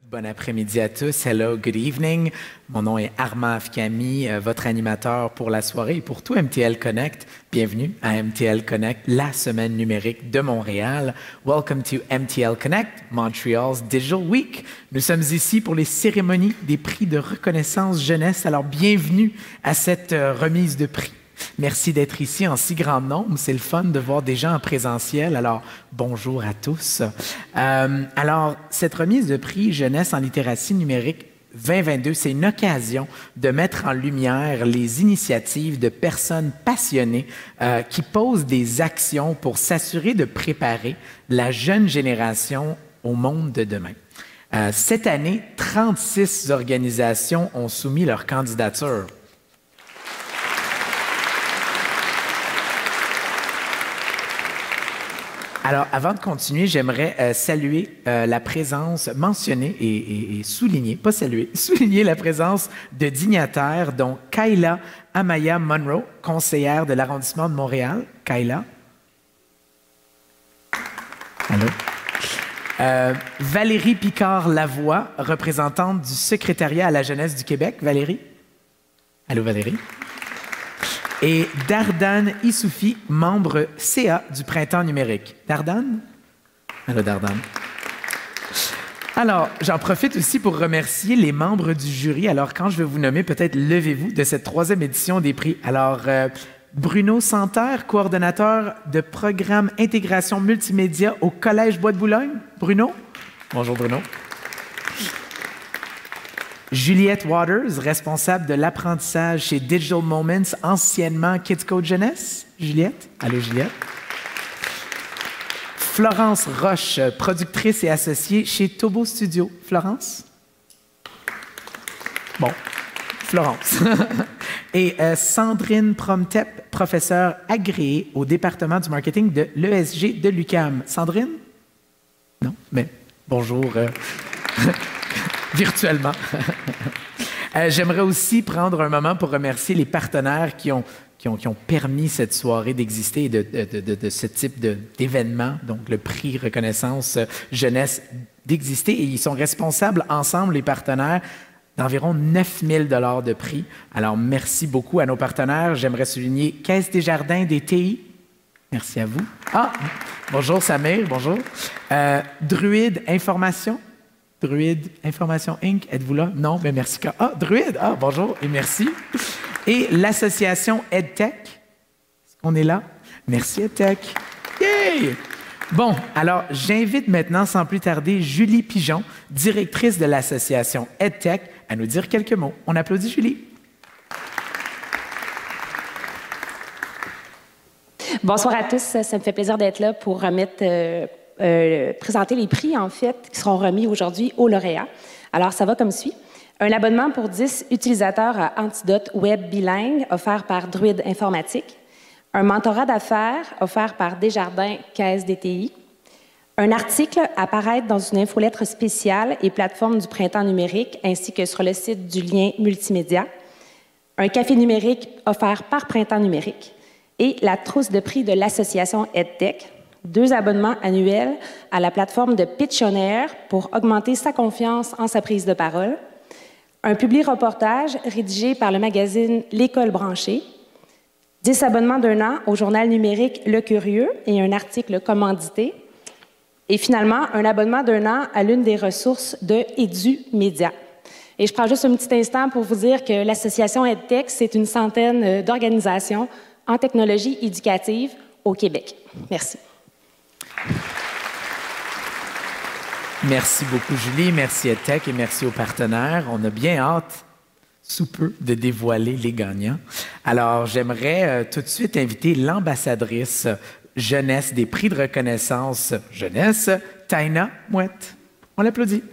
Bon après-midi à tous. Hello, good evening. Mon nom est Armand Afkami, votre animateur pour la soirée et pour tout MTL Connect. Bienvenue à MTL Connect, la semaine numérique de Montréal. Welcome to MTL Connect, Montreal's Digital Week. Nous sommes ici pour les cérémonies des prix de reconnaissance jeunesse. Alors, bienvenue à cette remise de prix. Merci d'être ici en si grand nombre. C'est le fun de voir des gens en présentiel. Alors, bonjour à tous. Alors, cette remise de prix Jeunesse en littératie numérique 2022, c'est une occasion de mettre en lumière les initiatives de personnes passionnées qui posent des actions pour s'assurer de préparer la jeune génération au monde de demain. Cette année, 36 organisations ont soumis leur candidature. Alors, avant de continuer, j'aimerais saluer la présence, mentionner et souligner, pas saluer, souligner la présence de dignitaires, dont Kayla Amaya Monroe, conseillère de l'arrondissement de Montréal. Kayla. Allô. Valérie Picard-Lavoie, représentante du secrétariat à la jeunesse du Québec. Valérie. Allô, Valérie. Et Dardane Issoufi, membre CA du Printemps numérique. Dardane? Allô, Dardane. Alors, j'en profite aussi pour remercier les membres du jury. Alors, quand je vais vous nommer, peut-être levez-vous de cette 3e édition des prix. Alors, Bruno Santerre, coordonnateur de programme intégration multimédia au Collège Bois de Boulogne. Bruno? Bonjour, Bruno. Juliette Waters, responsable de l'apprentissage chez Digital Moments, anciennement Kids Code Jeunesse. Juliette. Allô, Juliette. Florence Roche, productrice et associée chez Tobo Studio. Florence? Bon, Florence. Et Sandrine Promtep, professeure agréée au département du marketing de l'ESG de l'UQAM. Sandrine? Non, mais bonjour. Virtuellement. J'aimerais aussi prendre un moment pour remercier les partenaires qui ont permis cette soirée d'exister et de ce type d'événement, donc le prix Reconnaissance Jeunesse d'exister. Et ils sont responsables ensemble, les partenaires, d'environ 9 000 $ de prix. Alors, merci beaucoup à nos partenaires. J'aimerais souligner Caisse des Jardins des TI. Merci à vous. Ah, bonjour Samir, bonjour. Druide Information. Druide Information Inc. Êtes-vous là? Non, mais merci. Ah, Druide! Ah, bonjour et merci. Et l'association EdTech. Est-ce qu'on est là? Merci EdTech. Yay! Bon, alors, j'invite maintenant, sans plus tarder, Julie Pigeon, directrice de l'association EdTech, à nous dire quelques mots. On applaudit Julie. Bonsoir à tous. Ça me fait plaisir d'être là pour remettre... présenter les prix, en fait, qui seront remis aujourd'hui aux lauréats. Alors, ça va comme suit. Un abonnement pour 10 utilisateurs à Antidote Web bilingue offert par Druide Informatique. Un mentorat d'affaires offert par Desjardins Caisse DTI. Un article à paraître dans une infolettre spéciale et plateforme du Printemps numérique, ainsi que sur le site du lien multimédia. Un café numérique offert par Printemps numérique. Et la trousse de prix de l'association EdTech. 2 abonnements annuels à la plateforme de Pitchonaire pour augmenter sa confiance en sa prise de parole. Un publi-reportage rédigé par le magazine L'École branchée. 10 abonnements d'1 an au journal numérique Le Curieux et un article commandité. Et finalement, un abonnement d'1 an à l'une des ressources de EduMédia. Et je prends juste un petit instant pour vous dire que l'association EdTech, c'est une centaine d'organisations en technologie éducative au Québec. Merci. Merci beaucoup, Julie. Merci EdTech et merci aux partenaires. On a bien hâte, sous peu, de dévoiler les gagnants. Alors, j'aimerais tout de suite inviter l'ambassadrice jeunesse des prix de reconnaissance jeunesse, Taina Mouette. On l'applaudit.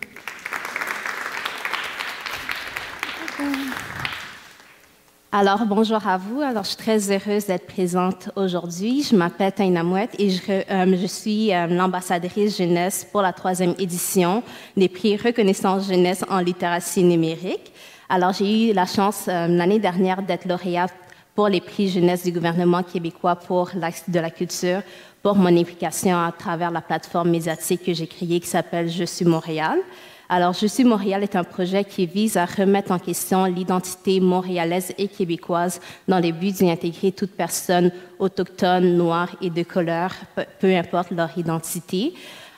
Alors, bonjour à vous. Alors, je suis très heureuse d'être présente aujourd'hui. Je m'appelle Taina Mouette et je suis l'ambassadrice jeunesse pour la 3e édition des prix Reconnaissance jeunesse en littératie numérique. Alors, j'ai eu la chance l'année dernière d'être lauréate pour les prix jeunesse du gouvernement québécois pour l'axe de la culture, pour mon implication à travers la plateforme médiatique que j'ai créée qui s'appelle Je suis Montréal. Alors, Je suis Montréal est un projet qui vise à remettre en question l'identité montréalaise et québécoise dans le but d'y intégrer toute personne autochtone, noire et de couleur, peu importe leur identité.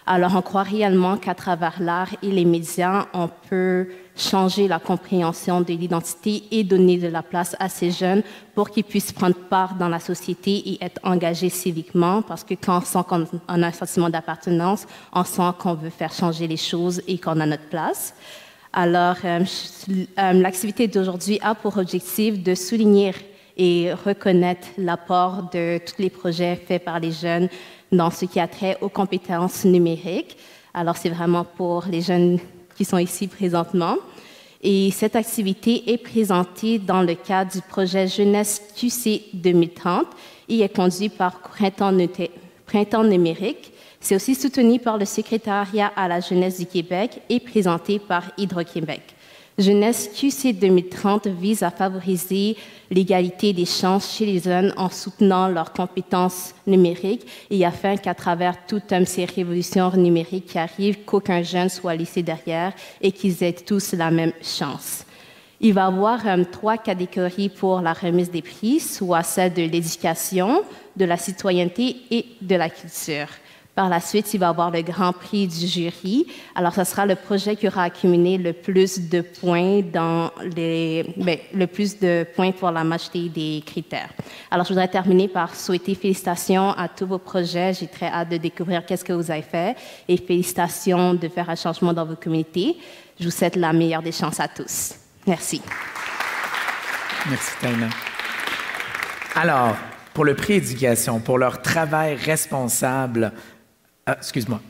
Alors, on croit réellement qu'à travers l'art et les médias, on peut changer la compréhension de l'identité et donner de la place à ces jeunes pour qu'ils puissent prendre part dans la société et être engagés civiquement, parce que quand on sent qu'on a un sentiment d'appartenance, on sent qu'on veut faire changer les choses et qu'on a notre place. Alors, l'activité d'aujourd'hui a pour objectif de souligner et reconnaître l'apport de tous les projets faits par les jeunes dans ce qui a trait aux compétences numériques. Alors, c'est vraiment pour les jeunes qui sont ici présentement. Et cette activité est présentée dans le cadre du projet Jeunesse QC 2030 et est conduite par Printemps numérique. C'est aussi soutenu par le Secrétariat à la jeunesse du Québec et présenté par Hydro-Québec. Jeunesse QC 2030 vise à favoriser l'égalité des chances chez les jeunes en soutenant leurs compétences numériques et afin qu'à travers toutes ces révolutions numériques qui arrivent, qu'aucun jeune soit laissé derrière et qu'ils aient tous la même chance. Il va y avoir 3 catégories pour la remise des prix, soit celle de l'éducation, de la citoyenneté et de la culture. Par la suite, il va y avoir le grand prix du jury. Alors, ce sera le projet qui aura accumulé le plus de points le plus de points pour la majorité des critères. Alors, je voudrais terminer par souhaiter félicitations à tous vos projets. J'ai très hâte de découvrir qu'est-ce que vous avez fait et félicitations de faire un changement dans vos communautés. Je vous souhaite la meilleure des chances à tous. Merci. Merci, Taina. Alors, pour le prix éducation, pour leur travail responsable,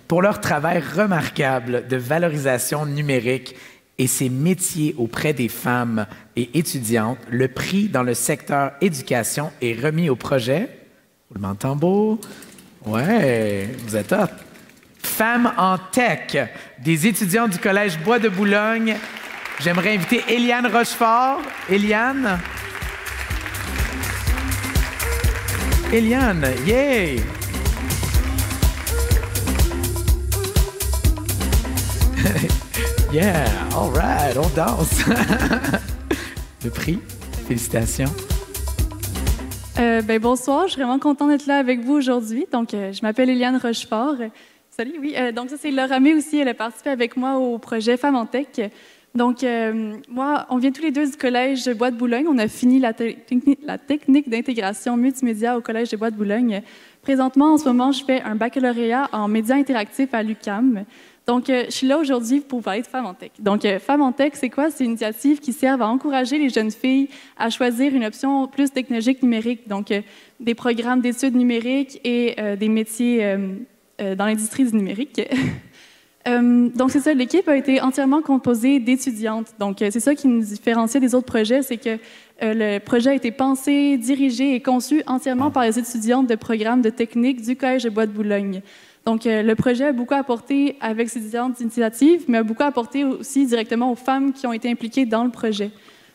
pour leur travail remarquable de valorisation numérique et ses métiers auprès des femmes et étudiantes, le prix dans le secteur éducation est remis au projet. Roulement de tambour. Ouais, vous êtes hot. Femmes en tech, des étudiants du Collège Bois de Boulogne. J'aimerais inviter Eliane Rochefort. Eliane. Eliane, yay! Yeah, all right, on danse. Le prix, félicitations. Bonsoir, je suis vraiment contente d'être là avec vous aujourd'hui. Donc, je m'appelle Eliane Rochefort. Salut, oui. Donc, ça, c'est Laura May aussi. Elle a participé avec moi au projet Femmes en Tech. Donc, moi, on vient tous les deux du Collège Bois de Boulogne. On a fini la technique d'intégration multimédia au Collège des Bois de Boulogne. Présentement, en ce moment, je fais un baccalauréat en médias interactifs à l'UQAM. Donc, je suis là aujourd'hui pour vous parler de Femmes en Tech. Donc, Femmes en Tech, c'est quoi? C'est une initiative qui sert à encourager les jeunes filles à choisir une option plus technologique numérique. Donc, des programmes d'études numériques et des métiers dans l'industrie du numérique. Donc, c'est ça, l'équipe a été entièrement composée d'étudiantes. Donc, c'est ça qui nous différencie des autres projets, c'est que le projet a été pensé, dirigé et conçu entièrement par les étudiantes de programmes de technique du Collège de Bois de Boulogne. Donc, le projet a beaucoup apporté avec ces différentes initiatives, mais a beaucoup apporté aussi directement aux femmes qui ont été impliquées dans le projet.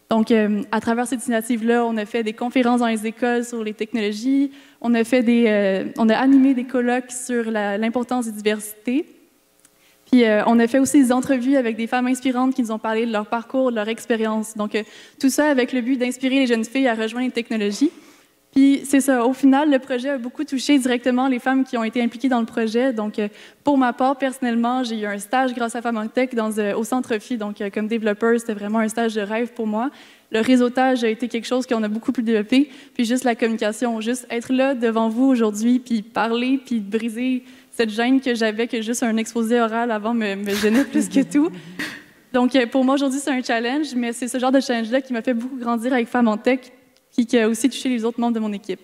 Donc, à travers cette initiative-là, on a fait des conférences dans les écoles sur les technologies, on a animé des colloques sur l'importance des diversités. Puis, on a fait aussi des entrevues avec des femmes inspirantes qui nous ont parlé de leur parcours, de leur expérience. Donc, tout ça avec le but d'inspirer les jeunes filles à rejoindre les technologies. Puis, c'est ça. Au final, le projet a beaucoup touché directement les femmes qui ont été impliquées dans le projet. Donc, pour ma part, personnellement, j'ai eu un stage grâce à Femmes en Tech au Centre Phi. Donc, comme développeur, c'était vraiment un stage de rêve pour moi. Le réseautage a été quelque chose qu'on a beaucoup plus développé. Puis, juste la communication, juste être là devant vous aujourd'hui, puis parler, puis briser cette gêne que j'avais, que juste un exposé oral avant me gênait plus que tout. Donc, pour moi, aujourd'hui, c'est un challenge, mais c'est ce genre de challenge-là qui m'a fait beaucoup grandir avec Femmes en Tech, puis qui a aussi touché les autres membres de mon équipe.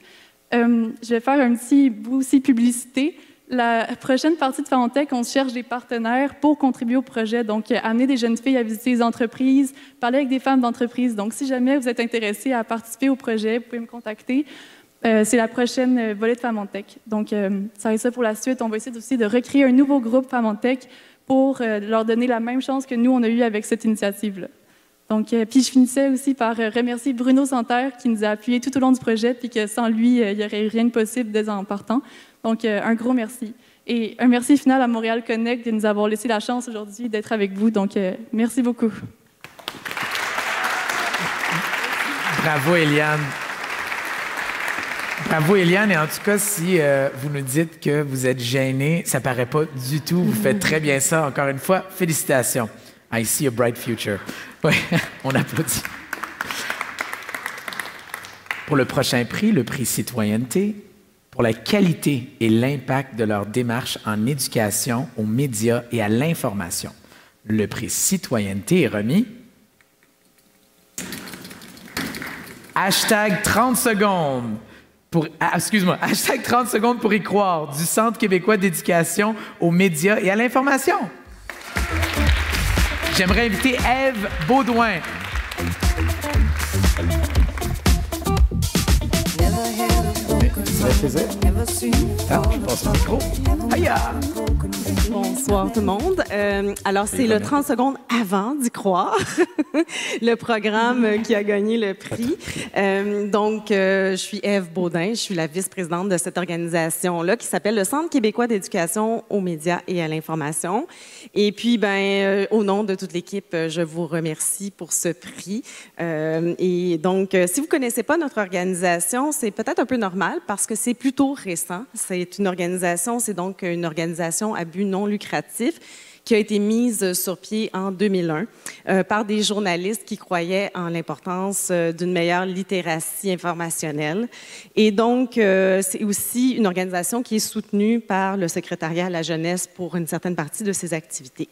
Je vais faire un petit bout aussi publicité. La prochaine partie de Femmes en Tech, on cherche des partenaires pour contribuer au projet. Donc, amener des jeunes filles à visiter les entreprises, parler avec des femmes d'entreprise. Donc, si jamais vous êtes intéressés à participer au projet, vous pouvez me contacter. C'est la prochaine volet de Femmes en Tech. Donc, ça va être ça pour la suite. On va essayer aussi de recréer un nouveau groupe Femmes en Tech pour leur donner la même chance que nous, on a eu avec cette initiative-là. Donc, puis je finissais aussi par remercier Bruno Santerre qui nous a appuyés tout au long du projet, puis que sans lui, il n'y aurait eu rien de possible dès en partant. Donc, un gros merci. Et un merci final à Montréal Connect de nous avoir laissé la chance aujourd'hui d'être avec vous. Donc, merci beaucoup. Bravo, Eliane. Bravo, Eliane. Et en tout cas, si vous nous dites que vous êtes gênée, ça paraît pas du tout. Vous faites très bien ça. Encore une fois, félicitations. I see a bright future. Oui, on applaudit. Pour le prochain prix, le prix Citoyenneté, pour la qualité et l'impact de leur démarche en éducation, aux médias et à l'information. Le prix Citoyenneté est remis. Hashtag 30 secondes. Hashtag 30 secondes pour y croire, du Centre québécois d'éducation aux médias et à l'information. J'aimerais inviter Ève Baudouin. Ça fait plaisir. Ah, je passe le micro. Aïe! Bonsoir tout le monde. Alors, c'est le 30 secondes avant d'y croire, le programme qui a gagné le prix. Je suis Ève Baudin, je suis la vice-présidente de cette organisation-là qui s'appelle le Centre québécois d'éducation aux médias et à l'information. Et puis, au nom de toute l'équipe, je vous remercie pour ce prix. Si vous ne connaissez pas notre organisation, c'est peut-être un peu normal parce que c'est plutôt récent. C'est une organisation à but non lucratif qui a été mise sur pied en 2001 par des journalistes qui croyaient en l'importance d'une meilleure littératie informationnelle. Et donc, c'est aussi une organisation qui est soutenue par le secrétariat à la jeunesse pour une certaine partie de ses activités.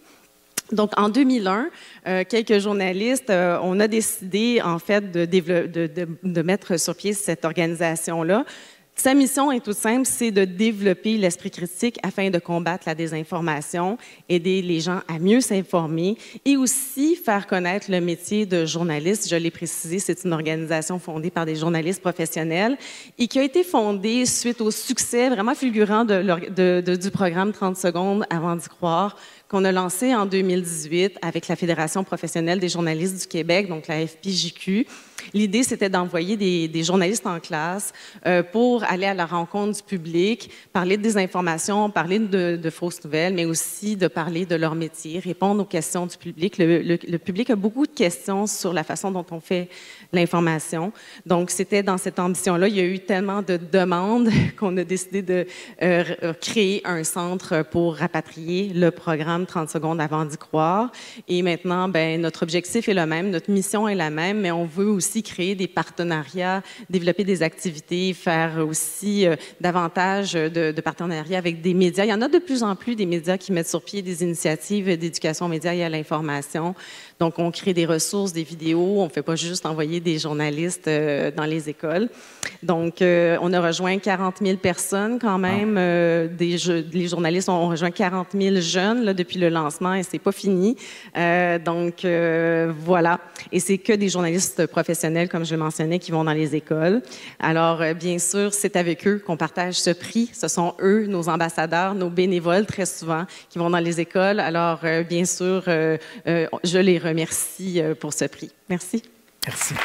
Donc, en 2001, quelques journalistes, on a décidé, en fait, de mettre sur pied cette organisation-là. Sa mission est toute simple, c'est de développer l'esprit critique afin de combattre la désinformation, aider les gens à mieux s'informer et aussi faire connaître le métier de journaliste. Je l'ai précisé, c'est une organisation fondée par des journalistes professionnels et qui a été fondée suite au succès vraiment fulgurant du programme 30 secondes avant d'y croire, qu'on a lancé en 2018 avec la Fédération professionnelle des journalistes du Québec, donc la FPJQ. L'idée, c'était d'envoyer des journalistes en classe pour aller à la rencontre du public, parler de désinformation, parler de fausses nouvelles, mais aussi de parler de leur métier, répondre aux questions du public. Le public a beaucoup de questions sur la façon dont on fait l'information. Donc, c'était dans cette ambition-là. Il y a eu tellement de demandes qu'on a décidé de créer un centre pour rapatrier le programme 30 secondes avant d'y croire. Et maintenant, notre objectif est le même, notre mission est la même, mais on veut aussi créer des partenariats, développer des activités, faire aussi davantage de partenariats avec des médias. Il y en a de plus en plus des médias qui mettent sur pied des initiatives d'éducation aux médias et à l'information. Donc, on crée des ressources, des vidéos. On ne fait pas juste envoyer des journalistes dans les écoles. Donc, on a rejoint 40 000 personnes quand même. Les journalistes ont rejoint 40 000 jeunes là, depuis le lancement et c'est pas fini. Voilà. Et c'est que des journalistes professionnels, comme je le mentionnais, qui vont dans les écoles. Alors, bien sûr, c'est avec eux qu'on partage ce prix. Ce sont eux, nos ambassadeurs, nos bénévoles, très souvent, qui vont dans les écoles. Alors, bien sûr, je les remercie pour ce prix. Merci. Merci.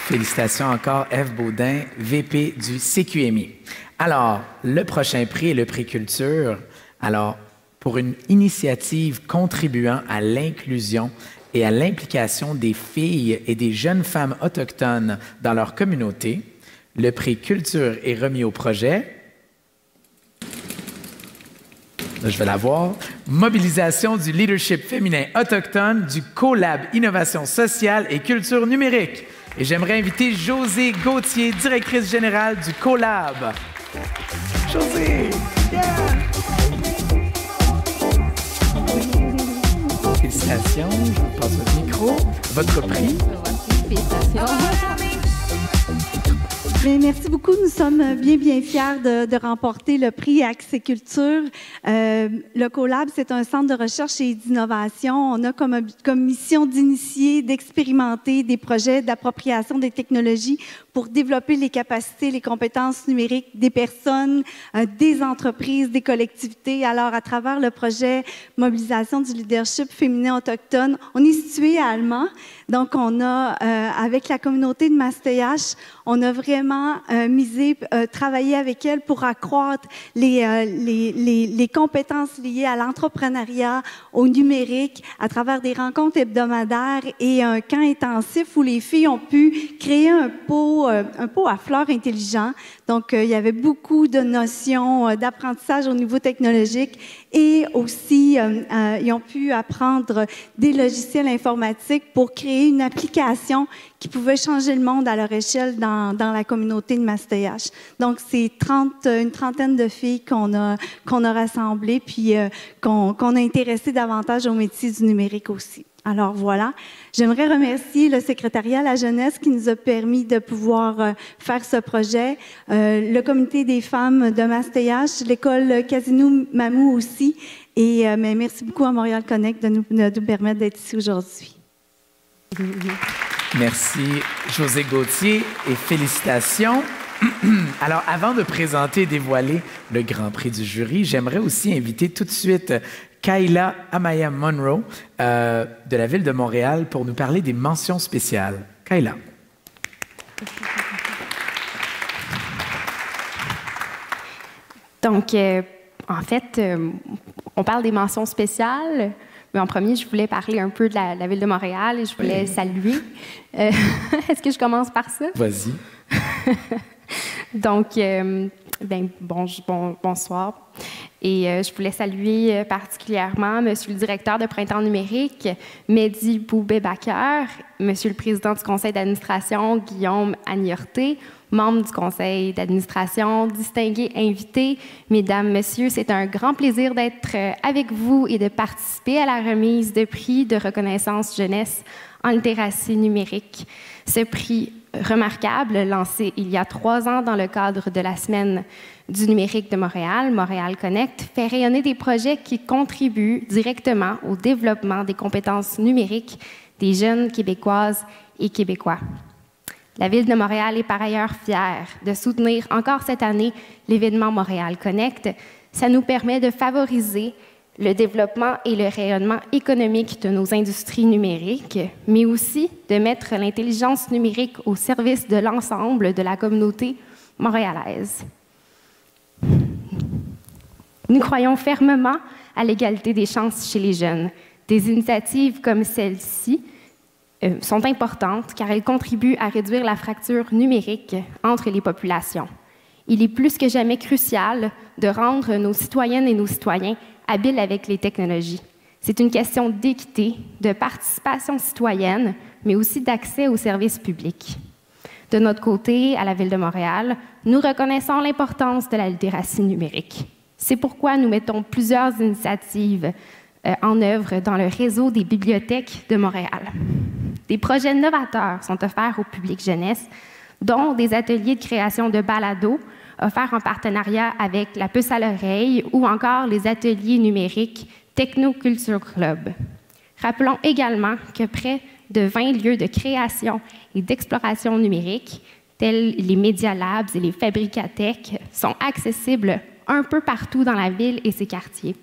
Félicitations encore, Ève Baudin, VP du CQMI. Alors, le prochain prix est le prix Culture. Alors, pour une initiative contribuant à l'inclusion et à l'implication des filles et des jeunes femmes autochtones dans leur communauté, le prix Culture est remis au projet. Là, je vais la voir. Mobilisation du leadership féminin autochtone du CoLab Innovation sociale et culture numérique. Et j'aimerais inviter Josée Gauthier, directrice générale du CoLab. Josée! Yeah! Félicitations, je vous passe votre micro. Votre prix. Félicitations. Bien, merci beaucoup. Nous sommes bien fiers de remporter le prix Accès Culture. Le CoLab, c'est un centre de recherche et d'innovation. On a comme mission d'initier, d'expérimenter des projets d'appropriation des technologies pour développer les capacités, les compétences numériques des personnes, des entreprises, des collectivités. Alors, à travers le projet Mobilisation du leadership féminin autochtone, on est situé à Allemand. Donc, on a, avec la communauté de Mastéache, on a vraiment vraiment travailler avec elles pour accroître les compétences liées à l'entrepreneuriat, au numérique, à travers des rencontres hebdomadaires et un camp intensif où les filles ont pu créer un pot à fleurs intelligent. Donc, il y avait beaucoup de notions d'apprentissage au niveau technologique et aussi, ils ont pu apprendre des logiciels informatiques pour créer une application qui pouvait changer le monde à leur échelle dans la communauté de Mastéache. Donc, c'est une trentaine de filles qu'on a rassemblées puis qu'on a intéressées davantage au métier du numérique aussi. Alors voilà, j'aimerais remercier le secrétariat à la jeunesse qui nous a permis de pouvoir faire ce projet, le comité des femmes de Mastéache, l'école Casino Mamou aussi, et mais merci beaucoup à Montréal Connect de nous permettre d'être ici aujourd'hui. Merci José Gauthier et félicitations. Alors, avant de présenter et dévoiler le Grand Prix du jury, j'aimerais aussi inviter tout de suite Kayla Amaya Monroe de la Ville de Montréal pour nous parler des mentions spéciales. Kayla. Donc, en fait, on parle des mentions spéciales, mais en premier, je voulais parler un peu de la Ville de Montréal et je voulais saluer. Est-ce que je commence par ça? Vas-y. Donc, bonsoir. Et je voulais saluer particulièrement Monsieur le directeur de Printemps numérique, Mehdi Boubé-Baker, Monsieur le président du conseil d'administration, Guillaume Agnorté, membres du conseil d'administration, distingués invités, mesdames, messieurs, c'est un grand plaisir d'être avec vous et de participer à la remise de prix de reconnaissance jeunesse en littératie numérique. Ce prix remarquable, lancé il y a 3 ans dans le cadre de la Semaine du numérique de Montréal, Montréal Connect, fait rayonner des projets qui contribuent directement au développement des compétences numériques des jeunes Québécoises et Québécois. La Ville de Montréal est par ailleurs fière de soutenir encore cette année l'événement Montréal Connect. Ça nous permet de favoriser le développement et le rayonnement économique de nos industries numériques, mais aussi de mettre l'intelligence numérique au service de l'ensemble de la communauté montréalaise. Nous croyons fermement à l'égalité des chances chez les jeunes. Des initiatives comme celle-ci sont importantes car elles contribuent à réduire la fracture numérique entre les populations. Il est plus que jamais crucial de rendre nos citoyennes et nos citoyens habiles avec les technologies. C'est une question d'équité, de participation citoyenne, mais aussi d'accès aux services publics. De notre côté, à la Ville de Montréal, nous reconnaissons l'importance de la littératie numérique. C'est pourquoi nous mettons plusieurs initiatives en œuvre dans le réseau des bibliothèques de Montréal. Des projets novateurs sont offerts au public jeunesse, dont des ateliers de création de balados offerts en partenariat avec la Puce à l'oreille ou encore les ateliers numériques Technoculture Club. Rappelons également que près de 20 lieux de création et d'exploration numérique, tels les Media Labs et les Fabricathèques, sont accessibles un peu partout dans la ville et ses quartiers.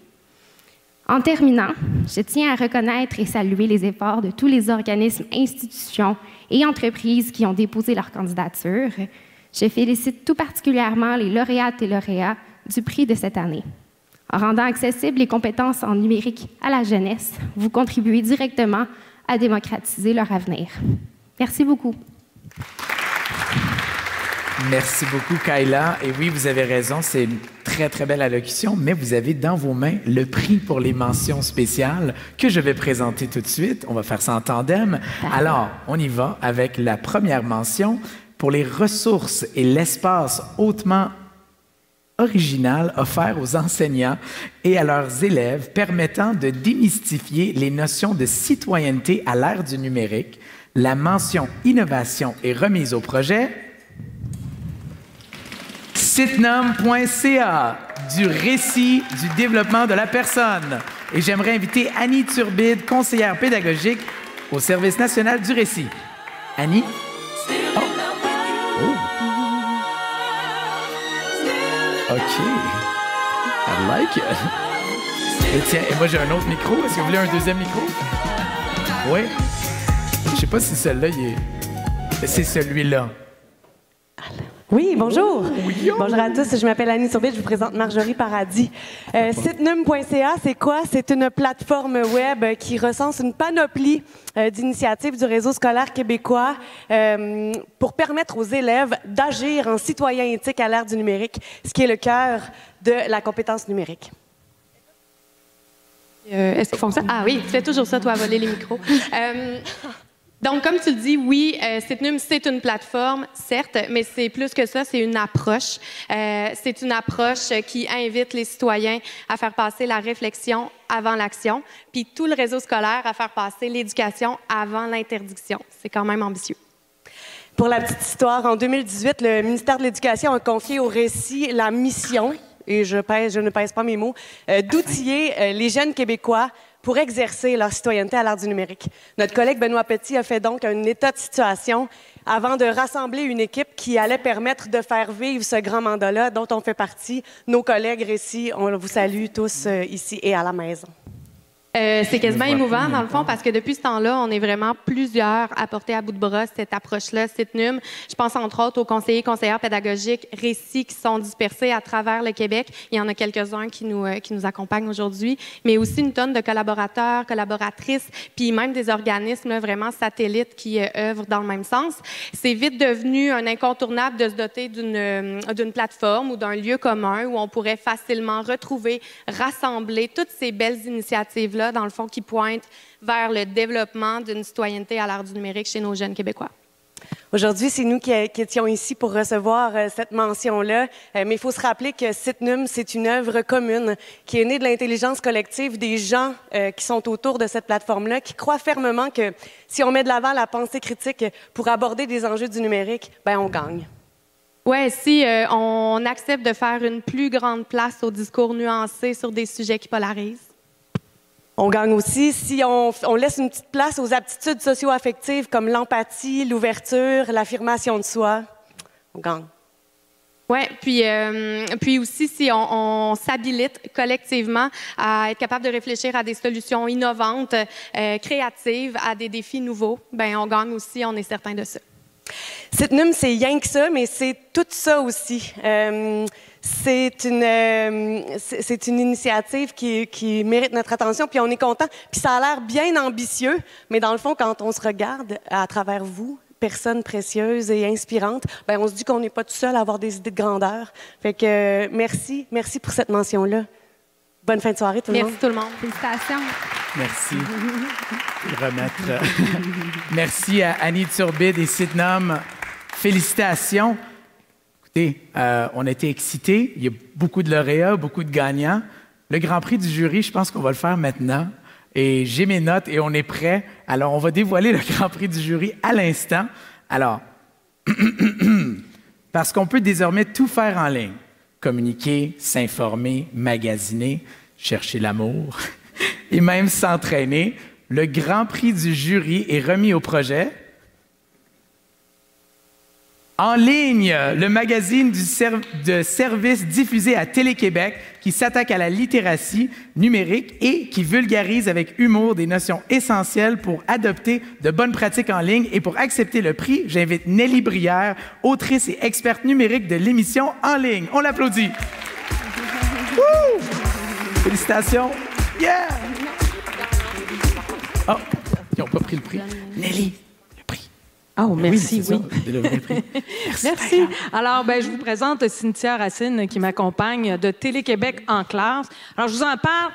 En terminant, je tiens à reconnaître et saluer les efforts de tous les organismes, institutions et entreprises qui ont déposé leur candidature. Je félicite tout particulièrement les lauréates et lauréats du prix de cette année. En rendant accessibles les compétences en numérique à la jeunesse, vous contribuez directement à démocratiser leur avenir. Merci beaucoup. Merci beaucoup, Kayla. Et oui, vous avez raison, c'est une très, très belle allocution, mais vous avez dans vos mains le prix pour les mentions spéciales que je vais présenter tout de suite. On va faire ça en tandem. Alors, on y va avec la première mention pour les ressources et l'espace hautement original offert aux enseignants et à leurs élèves permettant de démystifier les notions de citoyenneté à l'ère du numérique. La mention innovation est remise au projet Sitnum.ca, du récit du développement de la personne. Et j'aimerais inviter Annie Turbide, conseillère pédagogique au Service national du récit. Annie? Oh. OK. I like it. Et tiens, et moi j'ai un autre micro. Est-ce que vous voulez un deuxième micro? Oui. Je sais pas si celui-là, il est... C'est celui-là. Oui, bonjour. Bonjour à tous, je m'appelle Annie Turbide, je vous présente Marjorie Paradis. Sitnum.ca, c'est quoi? C'est une plateforme web qui recense une panoplie d'initiatives du réseau scolaire québécois pour permettre aux élèves d'agir en citoyen éthique à l'ère du numérique, ce qui est le cœur de la compétence numérique. Est-ce qu'ils font ça? Ah oui, tu fais toujours ça, toi, à voler les micros. Donc, comme tu le dis, oui, Sitnum, c'est une plateforme, certes, mais c'est plus que ça, c'est une approche. C'est une approche qui invite les citoyens à faire passer la réflexion avant l'action, puis tout le réseau scolaire à faire passer l'éducation avant l'interdiction. C'est quand même ambitieux. Pour la petite histoire, en 2018, le ministère de l'Éducation a confié au Récit la mission, et je ne pèse pas mes mots, d'outiller les jeunes Québécois pour exercer leur citoyenneté à l'ère du numérique. Notre collègue Benoît Petit a fait donc un état de situation avant de rassembler une équipe qui allait permettre de faire vivre ce grand mandat-là dont on fait partie. Nos collègues Récit, on vous salue tous ici et à la maison. C'est quasiment émouvant, dans le fond, parce que depuis ce temps-là, on est vraiment plusieurs à porter à bout de bras cette approche-là, Sitnum. Je pense entre autres aux conseillers, conseillères pédagogiques, Récit, qui sont dispersés à travers le Québec. Il y en a quelques-uns qui nous accompagnent aujourd'hui, mais aussi une tonne de collaborateurs, collaboratrices, puis même des organismes là, vraiment satellites qui œuvrent dans le même sens. C'est vite devenu un incontournable de se doter d'une plateforme ou d'un lieu commun où on pourrait facilement retrouver, rassembler toutes ces belles initiatives-là, dans le fond, qui pointe vers le développement d'une citoyenneté à l'ère du numérique chez nos jeunes Québécois. Aujourd'hui, c'est nous qui étions ici pour recevoir cette mention-là, mais il faut se rappeler que Sitnum, c'est une œuvre commune qui est née de l'intelligence collective des gens qui sont autour de cette plateforme-là, qui croient fermement que si on met de l'avant la pensée critique pour aborder des enjeux du numérique, ben on gagne. Oui, si on accepte de faire une plus grande place au discours nuancé sur des sujets qui polarisent. On gagne aussi si on laisse une petite place aux aptitudes socio-affectives comme l'empathie, l'ouverture, l'affirmation de soi. On gagne. Oui, puis aussi, si on s'habilite collectivement à être capable de réfléchir à des solutions innovantes, créatives, à des défis nouveaux, ben on gagne aussi, on est certain de ça. Sitnum, c'est rien que ça, mais c'est tout ça aussi. C'est une initiative qui mérite notre attention, puis on est content. Puis ça a l'air bien ambitieux, mais dans le fond, quand on se regarde à travers vous, personnes précieuses et inspirantes, ben on se dit qu'on n'est pas tout seul à avoir des idées de grandeur. Fait que merci pour cette mention-là. Bonne fin de soirée, tout le monde. Merci tout le monde. Félicitations. Merci. Merci à Annie Turbide et Sitnum. Félicitations. Écoutez, on a été excités. Il y a beaucoup de lauréats, beaucoup de gagnants. Le Grand Prix du jury, je pense qu'on va le faire maintenant. Et j'ai mes notes et on est prêts. Alors, on va dévoiler le Grand Prix du jury à l'instant. Alors, parce qu'on peut désormais tout faire en ligne. Communiquer, s'informer, magasiner, chercher l'amour et même s'entraîner. Le Grand Prix du jury est remis au projet. En ligne, le magazine de service diffusé à Télé-Québec qui s'attaque à la littératie numérique et qui vulgarise avec humour des notions essentielles pour adopter de bonnes pratiques en ligne. Et pour accepter le prix, j'invite Nelly Brière, autrice et experte numérique de l'émission En ligne. On l'applaudit. Félicitations. Yeah! Oh, ils n'ont pas pris le prix. Nelly. Oh, merci, oui. Merci. Alors, je vous présente Cynthia Racine qui m'accompagne de Télé-Québec en classe. Alors, je vous en parle.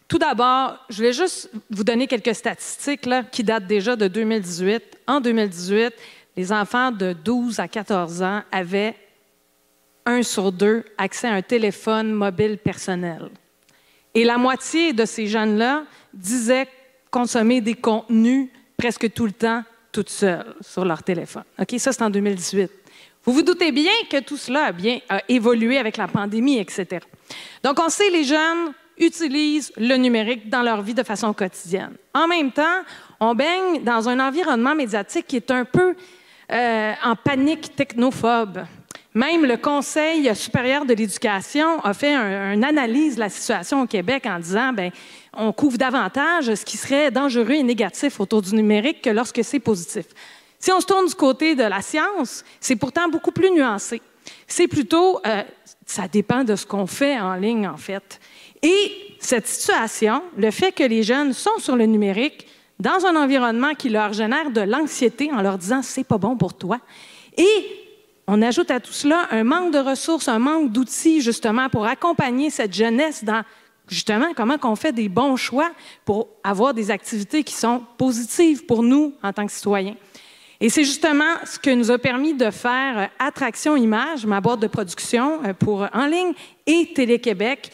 Tout d'abord, je vais juste vous donner quelques statistiques là, qui datent déjà de 2018. En 2018, les enfants de 12 à 14 ans avaient 1 sur 2 accès à un téléphone mobile personnel. Et la moitié de ces jeunes-là disaient consommer des contenus presque tout le temps toutes seules sur leur téléphone. OK, ça, c'est en 2018. Vous vous doutez bien que tout cela a évolué avec la pandémie, etc. Donc, on sait les jeunes utilisent le numérique dans leur vie de façon quotidienne. En même temps, on baigne dans un environnement médiatique qui est un peu en panique technophobe. Même le Conseil supérieur de l'éducation a fait une analyse de la situation au Québec en disant on couvre davantage ce qui serait dangereux et négatif autour du numérique que lorsque c'est positif. Si on se tourne du côté de la science, c'est pourtant beaucoup plus nuancé. C'est plutôt, ça dépend de ce qu'on fait en ligne, en fait. Et cette situation, le fait que les jeunes sont sur le numérique, dans un environnement qui leur génère de l'anxiété en leur disant « c'est pas bon pour toi », et on ajoute à tout cela un manque de ressources, un manque d'outils, justement, pour accompagner cette jeunesse dans, justement, comment on fait des bons choix pour avoir des activités qui sont positives pour nous en tant que citoyens. Et c'est justement ce que nous a permis de faire Attraction Images, ma boîte de production pour en ligne, et Télé-Québec,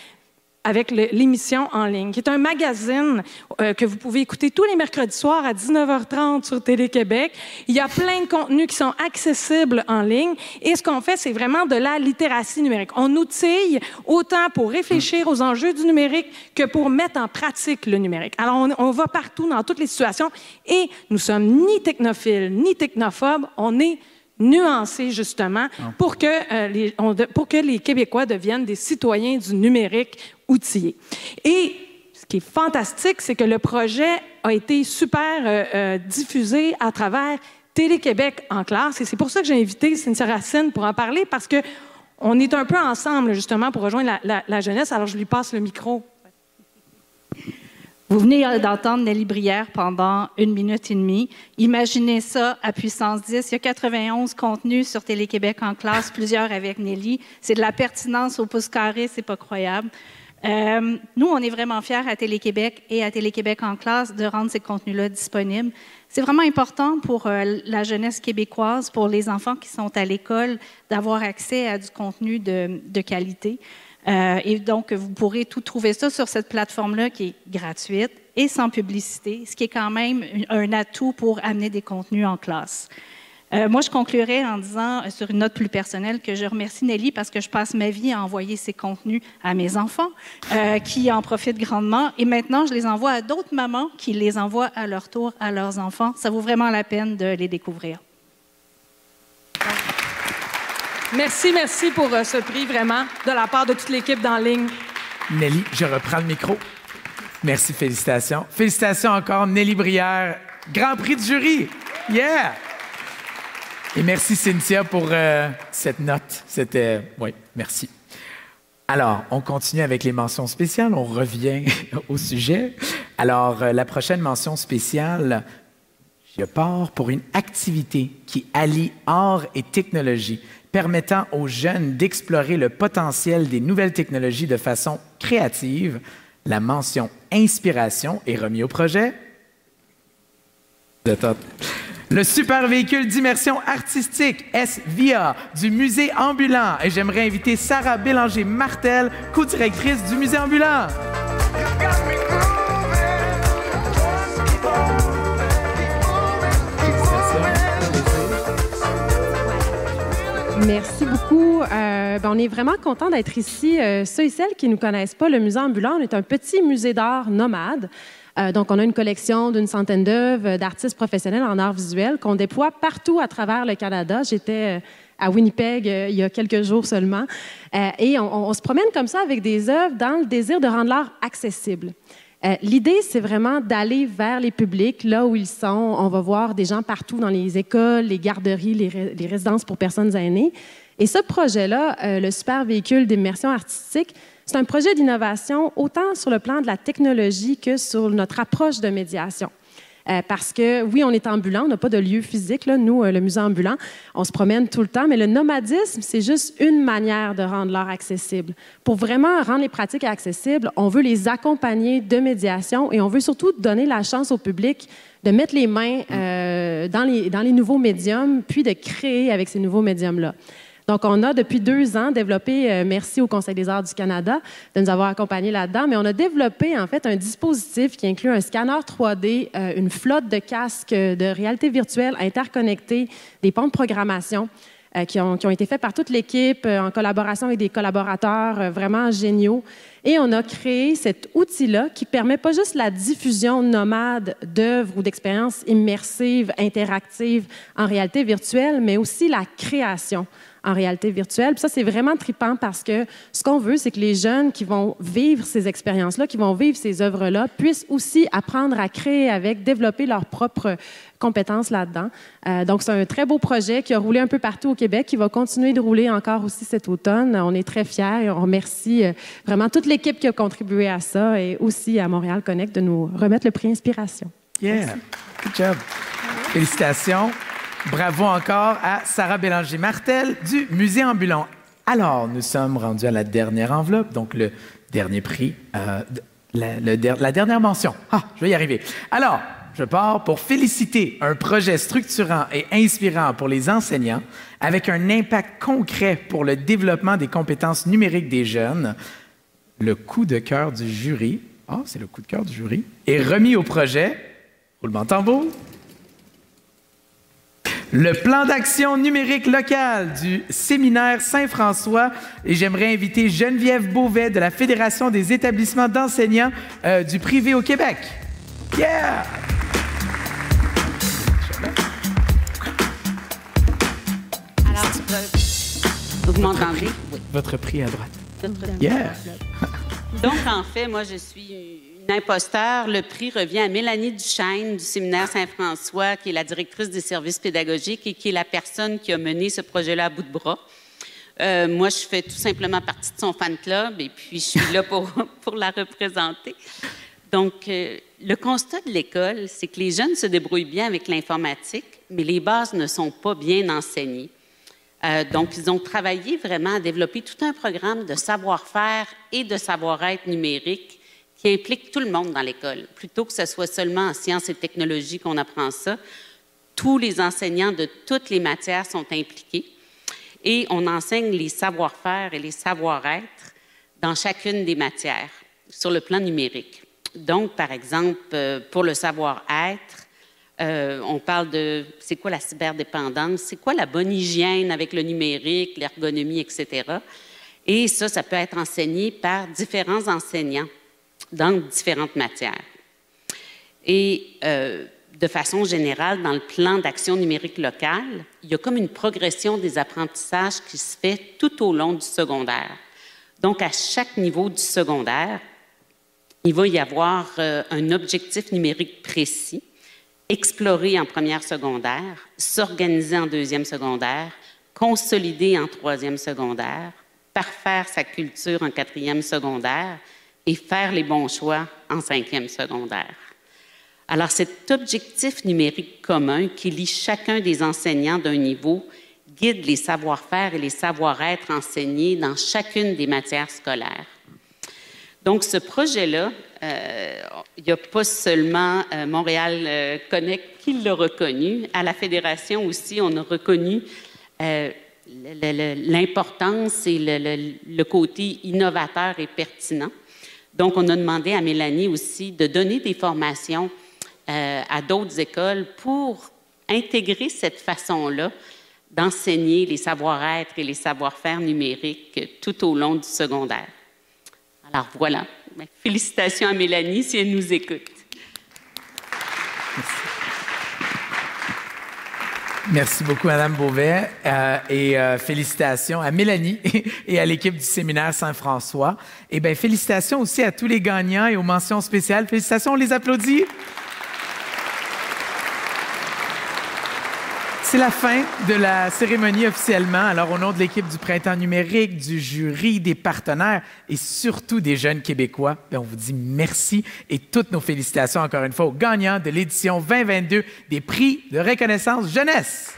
avec l'émission en ligne, qui est un magazine que vous pouvez écouter tous les mercredis soirs à 19h30 sur Télé-Québec. Il y a plein de contenus qui sont accessibles en ligne. Et ce qu'on fait, c'est vraiment de la littératie numérique. On outille autant pour réfléchir aux enjeux du numérique que pour mettre en pratique le numérique. Alors, on va partout dans toutes les situations et nous sommes ni technophiles, ni technophobes. On est nuancé, justement, pour que les Québécois deviennent des citoyens du numérique outillés. Et ce qui est fantastique, c'est que le projet a été super diffusé à travers Télé-Québec en classe. Et c'est pour ça que j'ai invité Cynthia Racine pour en parler, parce qu'on est un peu ensemble, justement, pour rejoindre la jeunesse. Alors, je lui passe le micro. Vous venez d'entendre Nelly Brière pendant 1 minute et demie. Imaginez ça à puissance 10. Il y a 91 contenus sur Télé-Québec en classe, plusieurs avec Nelly. C'est de la pertinence au pouce carré, c'est pas croyable. Nous, on est vraiment fiers à Télé-Québec et à Télé-Québec en classe de rendre ces contenus-là disponibles. C'est vraiment important pour la jeunesse québécoise, pour les enfants qui sont à l'école, d'avoir accès à du contenu de qualité. Et donc, vous pourrez tout trouver ça sur cette plateforme-là qui est gratuite et sans publicité, ce qui est quand même un atout pour amener des contenus en classe. Moi, je conclurai en disant, sur une note plus personnelle, que je remercie Nelly parce que je passe ma vie à envoyer ces contenus à mes enfants qui en profitent grandement. Et maintenant, je les envoie à d'autres mamans qui les envoient à leur tour à leurs enfants. Ça vaut vraiment la peine de les découvrir. Merci pour ce prix, vraiment, de la part de toute l'équipe d'En ligne. Nelly, je reprends le micro. Merci, félicitations. Félicitations encore, Nelly Brière, Grand Prix du jury. Yeah! Et merci, Cynthia, pour cette note. Oui, merci. Alors, on continue avec les mentions spéciales. On revient au sujet. Alors, la prochaine mention spéciale, je pars pour une activité qui allie art et technologie, permettant aux jeunes d'explorer le potentiel des nouvelles technologies de façon créative. La mention Inspiration est remise au projet. Le super véhicule d'immersion artistique SVIA du musée ambulant. Et j'aimerais inviter Sarah Bélanger-Martel, co-directrice du musée ambulant. Merci beaucoup. On est vraiment content d'être ici. Ceux et celles qui ne nous connaissent pas, le musée ambulant, on est un petit musée d'art nomade. Donc, on a une collection d'une centaine d'œuvres d'artistes professionnels en art visuel qu'on déploie partout à travers le Canada. J'étais à Winnipeg il y a quelques jours seulement. Et on se promène comme ça avec des œuvres dans le désir de rendre l'art accessible. L'idée, c'est vraiment d'aller vers les publics, là où ils sont. On va voir des gens partout dans les écoles, les garderies, les résidences pour personnes aînées. Et ce projet-là, le super véhicule d'immersion artistique, c'est un projet d'innovation autant sur le plan de la technologie que sur notre approche de médiation. Parce que, oui, on est ambulant, on n'a pas de lieu physique, là, nous, le musée ambulant, on se promène tout le temps, mais le nomadisme, c'est juste une manière de rendre l'art accessible. Pour vraiment rendre les pratiques accessibles, on veut les accompagner de médiation et on veut surtout donner la chance au public de mettre les mains dans les nouveaux médiums, puis de créer avec ces nouveaux médiums-là. Donc, on a depuis 2 ans développé, merci au Conseil des arts du Canada de nous avoir accompagnés là-dedans, mais on a développé en fait un dispositif qui inclut un scanner 3D, une flotte de casques de réalité virtuelle interconnectés, des ponts de programmation qui ont été faits par toute l'équipe en collaboration avec des collaborateurs vraiment géniaux. Et on a créé cet outil-là qui permet pas juste la diffusion nomade d'œuvres ou d'expériences immersives, interactives en réalité virtuelle, mais aussi la création en réalité virtuelle. Puis ça, c'est vraiment trippant parce que ce qu'on veut, c'est que les jeunes qui vont vivre ces expériences-là, qui vont vivre ces œuvres-là, puissent aussi apprendre à créer avec, développer leurs propres compétences là-dedans. Donc, c'est un très beau projet qui a roulé un peu partout au Québec, qui va continuer de rouler encore aussi cet automne. On est très fiers et on remercie vraiment toute l'équipe qui a contribué à ça et aussi à Montréal Connect de nous remettre le prix Inspiration. Yeah, good job. Félicitations. Bravo encore à Sarah Bélanger-Martel du Musée ambulant. Alors, nous sommes rendus à la dernière enveloppe, donc le dernier prix, la dernière mention. Ah, je vais y arriver. Alors, je pars pour féliciter un projet structurant et inspirant pour les enseignants avec un impact concret pour le développement des compétences numériques des jeunes. Le coup de cœur du jury, c'est le coup de cœur du jury, est remis au projet, roulement de tambour, le plan d'action numérique local du séminaire Saint-François. Et j'aimerais inviter Geneviève Beauvais de la Fédération des établissements d'enseignants du privé au Québec. Yeah! Alors, vous m'entendez? Oui. Votre prix à droite. Yeah! Donc, en fait, moi, je suis une imposteur. Le prix revient à Mélanie Duchesne du séminaire Saint-François, qui est la directrice des services pédagogiques et qui est la personne qui a mené ce projet-là à bout de bras. Moi, je fais tout simplement partie de son fan club et puis je suis là pour la représenter. Donc, le constat de l'école, c'est que les jeunes se débrouillent bien avec l'informatique, mais les bases ne sont pas bien enseignées. Donc, ils ont travaillé vraiment à développer tout un programme de savoir-faire et de savoir-être numérique qui implique tout le monde dans l'école. Plutôt que ce soit seulement en sciences et technologies qu'on apprend ça, tous les enseignants de toutes les matières sont impliqués et on enseigne les savoir-faire et les savoir-être dans chacune des matières sur le plan numérique. Donc, par exemple, pour le savoir-être, on parle de c'est quoi la cyberdépendance, c'est quoi la bonne hygiène avec le numérique, l'ergonomie, etc. Et ça peut être enseigné par différents enseignants dans différentes matières. Et de façon générale, dans le plan d'action numérique locale, il y a comme une progression des apprentissages qui se fait tout au long du secondaire. Donc, à chaque niveau du secondaire, il va y avoir un objectif numérique précis, explorer en première secondaire, s'organiser en deuxième secondaire, consolider en troisième secondaire, parfaire sa culture en quatrième secondaire et faire les bons choix en cinquième secondaire. Alors, cet objectif numérique commun qui lie chacun des enseignants d'un niveau guide les savoir-faire et les savoir-être enseignés dans chacune des matières scolaires. Donc, ce projet-là, il n'y a pas seulement Montréal Connect qui l'a reconnu. À la Fédération aussi, on a reconnu l'importance et le côté innovateur et pertinent. Donc, on a demandé à Mélanie aussi de donner des formations à d'autres écoles pour intégrer cette façon-là d'enseigner les savoir-être et les savoir-faire numériques tout au long du secondaire. Alors voilà, félicitations à Mélanie si elle nous écoute. Merci beaucoup, Mme Beauvais, et félicitations à Mélanie et à l'équipe du séminaire Saint-François. Et bien, félicitations aussi à tous les gagnants et aux mentions spéciales. Félicitations, on les applaudit. C'est la fin de la cérémonie officiellement. Alors, au nom de l'équipe du Printemps numérique, du jury, des partenaires et surtout des jeunes Québécois, bien, on vous dit merci et toutes nos félicitations encore une fois aux gagnants de l'édition 2022 des prix de reconnaissance jeunesse.